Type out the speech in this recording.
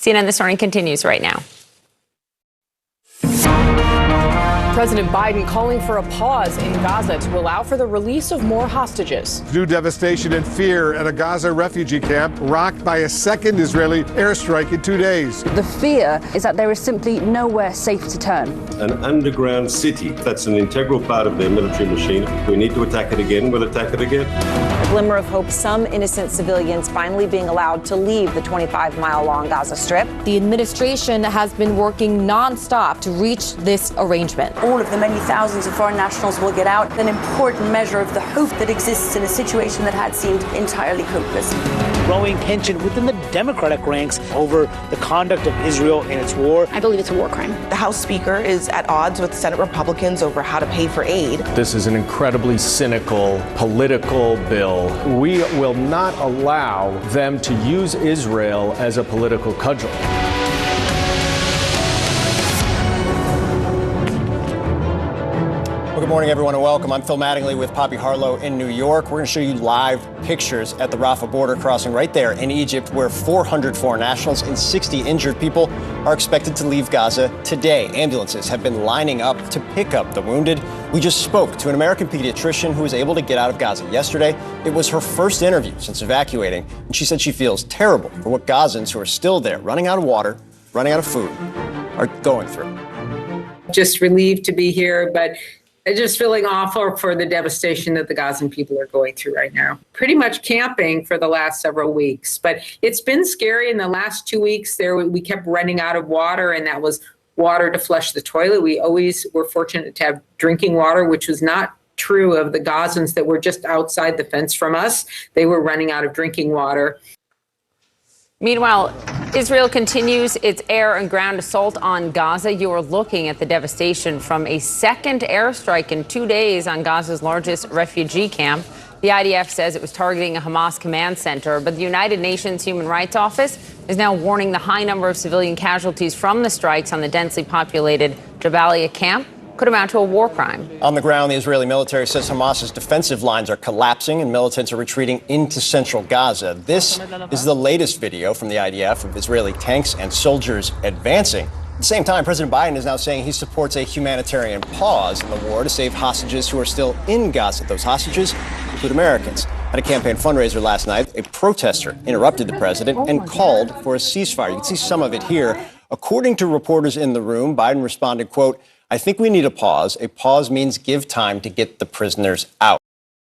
CNN This Morning continues right now. President Biden calling for a pause in Gaza to allow for the release of more hostages. New devastation and fear at a Gaza refugee camp rocked by a second Israeli airstrike in 2 days. The fear is that there is simply nowhere safe to turn. An underground city, that's an integral part of their military machine. If we need to attack it again, we'll attack it again. A glimmer of hope, some innocent civilians finally being allowed to leave the 25-mile-long Gaza Strip. The administration has been working nonstop to reach this arrangement. All of the many thousands of foreign nationals will get out, an important measure of the hope that exists in a situation that had seemed entirely hopeless. Growing tension within the Democratic ranks over the conduct of Israel in its war. I believe it's a war crime. The House Speaker is at odds with Senate Republicans over how to pay for aid. This is an incredibly cynical political bill. We will not allow them to use Israel as a political cudgel. Well, good morning, everyone, and welcome. I'm Phil Mattingly with Poppy Harlow in New York. We're going to show you live pictures at the Rafah border crossing right there in Egypt, where 400 foreign nationals and 60 injured people are expected to leave Gaza today. Ambulances have been lining up to pick up the wounded. We just spoke to an American pediatrician who was able to get out of Gaza yesterday. It was her first interview since evacuating, and she said she feels terrible for what Gazans who are still there, running out of water, running out of food, are going through. Just relieved to be here, but just feeling awful for the devastation that the Gazan people are going through right now. Pretty much camping for the last several weeks, but it's been scary. In the last 2 weeks, we kept running out of water, and that was water to flush the toilet. We always were fortunate to have drinking water, which was not true of the Gazans that were just outside the fence from us. They were running out of drinking water. Meanwhile, Israel continues its air and ground assault on Gaza. You are looking at the devastation from a second airstrike in 2 days on Gaza's largest refugee camp. The IDF says it was targeting a Hamas command center, but the United Nations Human Rights Office is now warning the high number of civilian casualties from the strikes on the densely populated Jabalia camp could amount to a war crime. On the ground, the Israeli military says Hamas's defensive lines are collapsing and militants are retreating into central Gaza. This is the latest video from the IDF of Israeli tanks and soldiers advancing. At the same time, President Biden is now saying he supports a humanitarian pause in the war to save hostages who are still in Gaza. Those hostages include Americans. At a campaign fundraiser last night, a protester interrupted the president and called for a ceasefire. You can see some of it here. According to reporters in the room, Biden responded, quote, "I think we need a pause. A pause means give time to get the prisoners out."